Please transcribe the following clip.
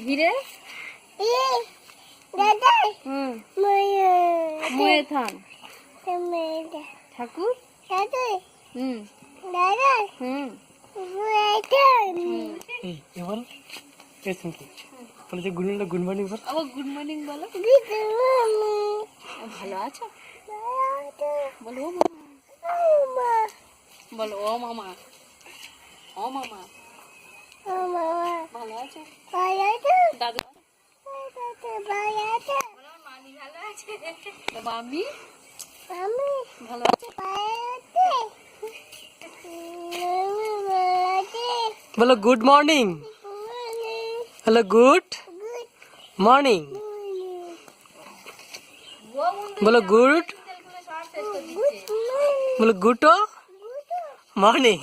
হিরে ময়ে থান ঠাকুর good morning বল। আবার গুড মর্নিং বলো। ভালো আছো বলো। ও মামা বলো। ও মামা ও মামা ভালো আছো দাদু মামি ভালো আছে। মামি ভালো আছে। বলো good morning. Hello good morning. বলো গুড। বলো গুড মর্নিং।